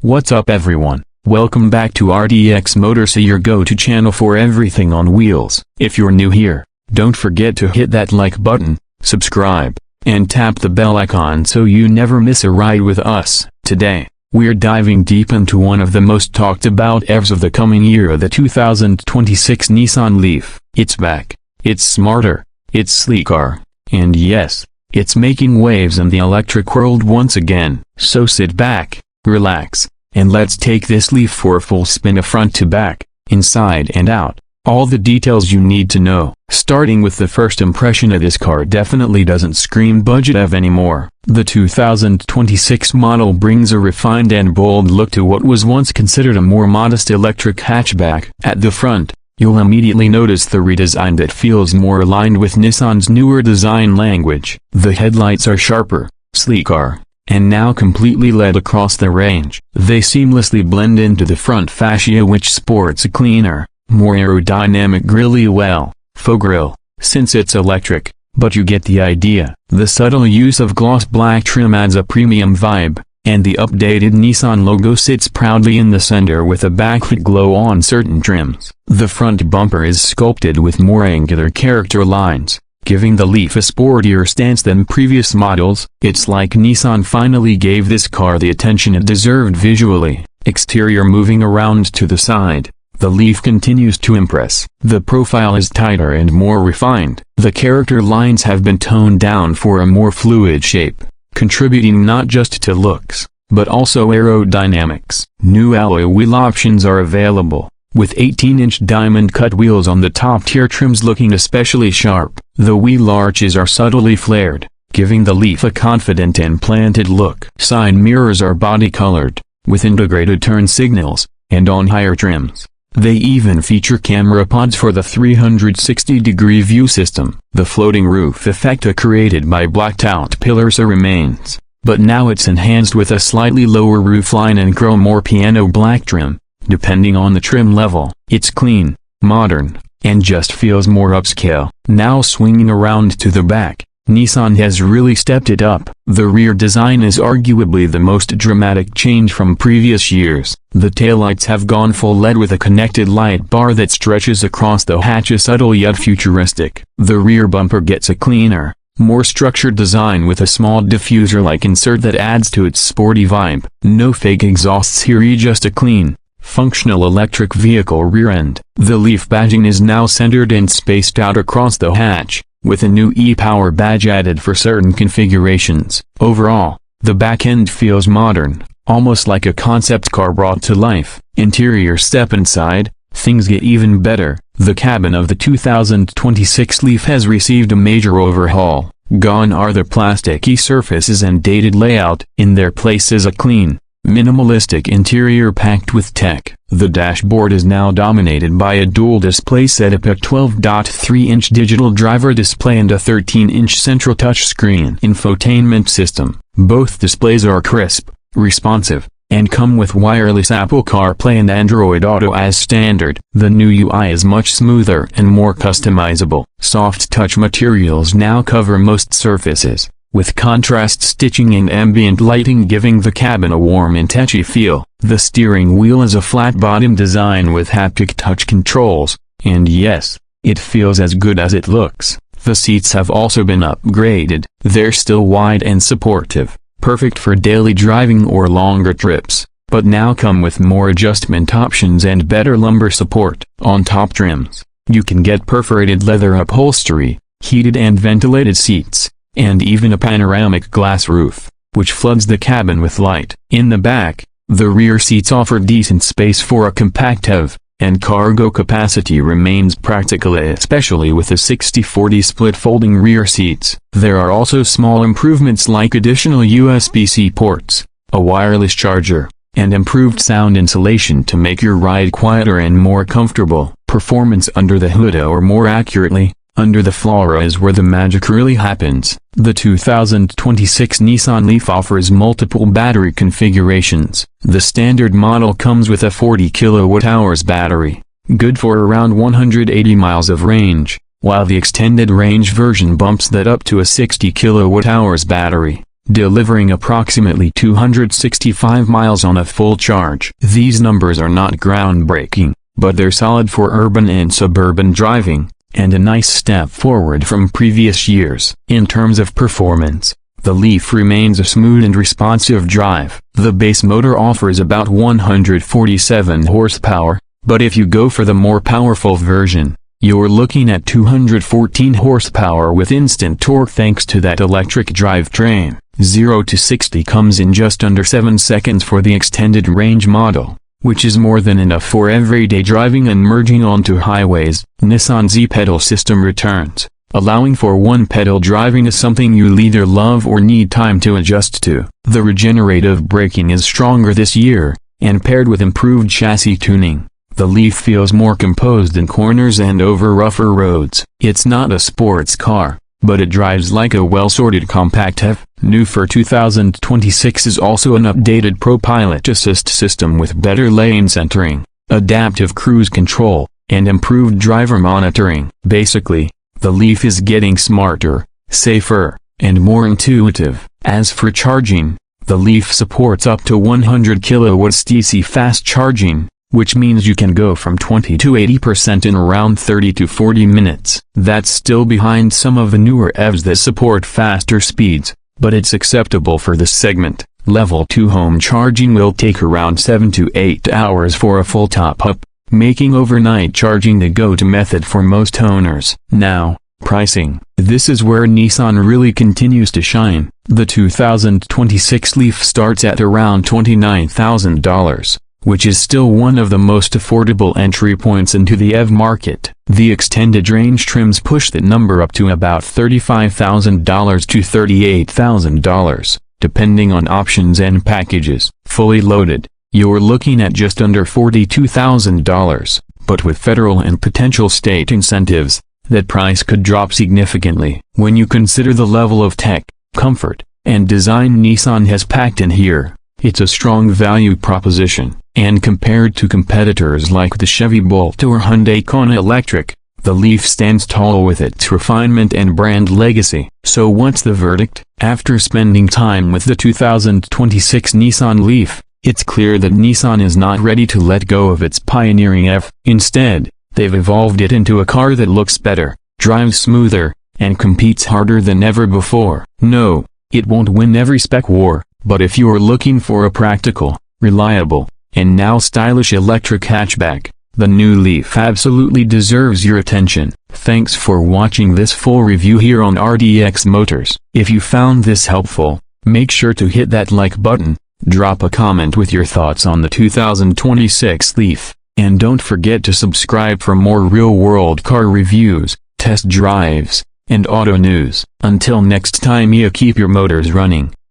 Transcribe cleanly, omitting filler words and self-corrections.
What's up everyone, welcome back to RDX Motors, your go-to channel for everything on wheels. If you're new here, don't forget to hit that like button, subscribe, and tap the bell icon so you never miss a ride with us. Today, we're diving deep into one of the most talked about EVs of the coming year, the 2026 Nissan Leaf. It's back, it's smarter, it's sleeker, and yes, it's making waves in the electric world once again. So sit back, relax, and let's take this Leaf for a full spin, front to back, inside and out. All the details you need to know. Starting with the first impression of this car, definitely doesn't scream budget EV anymore. The 2026 model brings a refined and bold look to what was once considered a more modest electric hatchback. At the front, you'll immediately notice the redesign that feels more aligned with Nissan's newer design language. The headlights are sharper, sleeker, and now completely LED across the range. They seamlessly blend into the front fascia, which sports a cleaner, more aerodynamic grille, faux grille, since it's electric, but you get the idea. The subtle use of gloss black trim adds a premium vibe, and the updated Nissan logo sits proudly in the center with a backlit glow on certain trims. The front bumper is sculpted with more angular character lines, giving the Leaf a sportier stance than previous models. It's like Nissan finally gave this car the attention it deserved visually. Exterior, moving around to the side, the Leaf continues to impress. The profile is tighter and more refined. The character lines have been toned down for a more fluid shape, contributing not just to looks, but also aerodynamics. New alloy wheel options are available, with 18-inch diamond-cut wheels on the top-tier trims looking especially sharp. The wheel arches are subtly flared, giving the Leaf a confident and planted look. Side mirrors are body-colored, with integrated turn signals, and on higher trims, they even feature camera pods for the 360-degree view system. The floating roof effect created by blacked-out pillars remains, but now it's enhanced with a slightly lower roofline and chrome or piano black trim, depending on the trim level. It's clean, modern, and just feels more upscale. Now swinging around to the back, Nissan has really stepped it up. The rear design is arguably the most dramatic change from previous years. The taillights have gone full LED with a connected light bar that stretches across the hatch, subtle yet futuristic. The rear bumper gets a cleaner, more structured design with a small diffuser-like insert that adds to its sporty vibe. No fake exhausts here, just a clean, functional electric vehicle rear end. The Leaf badging is now centered and spaced out across the hatch, with a new e-Power badge added for certain configurations. Overall, the back end feels modern, almost like a concept car brought to life. Interior, step inside, things get even better. The cabin of the 2026 Leaf has received a major overhaul. Gone are the plasticky surfaces and dated layout. In their place is a clean, minimalistic interior packed with tech. The dashboard is now dominated by a dual-display setup, a 12.3-inch digital driver display and a 13-inch central touchscreen infotainment system. Both displays are crisp, responsive, and come with wireless Apple CarPlay and Android Auto as standard. The new UI is much smoother and more customizable. Soft touch materials now cover most surfaces, with contrast stitching and ambient lighting giving the cabin a warm and touchy feel. The steering wheel is a flat-bottom design with haptic touch controls, and yes, it feels as good as it looks. The seats have also been upgraded. They're still wide and supportive, perfect for daily driving or longer trips, but now come with more adjustment options and better lumbar support. On top trims, you can get perforated leather upholstery, heated and ventilated seats, and even a panoramic glass roof, which floods the cabin with light. In the back, the rear seats offer decent space for a compact EV, and cargo capacity remains practical, especially with a 60/40 split folding rear seats. There are also small improvements like additional USB-C ports, a wireless charger, and improved sound insulation to make your ride quieter and more comfortable. Performance under the hood, or more accurately, under the floor, is where the magic really happens. The 2026 Nissan Leaf offers multiple battery configurations. The standard model comes with a 40 kWh battery, good for around 180 miles of range, while the extended range version bumps that up to a 60 kWh battery. delivering approximately 265 miles on a full charge. These numbers are not groundbreaking, but they're solid for urban and suburban driving, and a nice step forward from previous years. In terms of performance, the Leaf remains a smooth and responsive drive. The base motor offers about 147 horsepower, but if you go for the more powerful version, you're looking at 214 horsepower with instant torque thanks to that electric drivetrain. 0 to 60 comes in just under 7 seconds for the extended range model, which is more than enough for everyday driving and merging onto highways. Nissan's e-pedal system returns, allowing for one-pedal driving is something you'll either love or need time to adjust to. The regenerative braking is stronger this year, and paired with improved chassis tuning, the Leaf feels more composed in corners and over rougher roads. It's not a sports car, but it drives like a well-sorted compact F. New for 2026 is also an updated ProPilot Assist system with better lane centering, adaptive cruise control, and improved driver monitoring. Basically, the Leaf is getting smarter, safer, and more intuitive. As for charging, the Leaf supports up to 100 kilowatts DC fast charging, which means you can go from 20 to 80% in around 30 to 40 minutes. That's still behind some of the newer EVs that support faster speeds, but it's acceptable for this segment. Level 2 home charging will take around 7 to 8 hours for a full top-up, making overnight charging the go-to method for most owners. Now, pricing. This is where Nissan really continues to shine. The 2026 Leaf starts at around $29,000. Which is still one of the most affordable entry points into the EV market. The extended range trims push that number up to about $35,000 to $38,000, depending on options and packages. Fully loaded, you're looking at just under $42,000, but with federal and potential state incentives, that price could drop significantly. When you consider the level of tech, comfort, and design Nissan has packed in here, it's a strong value proposition. And compared to competitors like the Chevy Bolt or Hyundai Kona Electric, the Leaf stands tall with its refinement and brand legacy. So what's the verdict? After spending time with the 2026 Nissan Leaf, it's clear that Nissan is not ready to let go of its pioneering F. Instead, they've evolved it into a car that looks better, drives smoother, and competes harder than ever before. No, it won't win every spec war, but if you're looking for a practical, reliable, and now stylish electric hatchback, the new Leaf absolutely deserves your attention. Thanks for watching this full review here on RDX Motors. If you found this helpful, make sure to hit that like button, drop a comment with your thoughts on the 2026 Leaf, and don't forget to subscribe for more real-world car reviews, test drives, and auto news. Until next time, keep your motors running.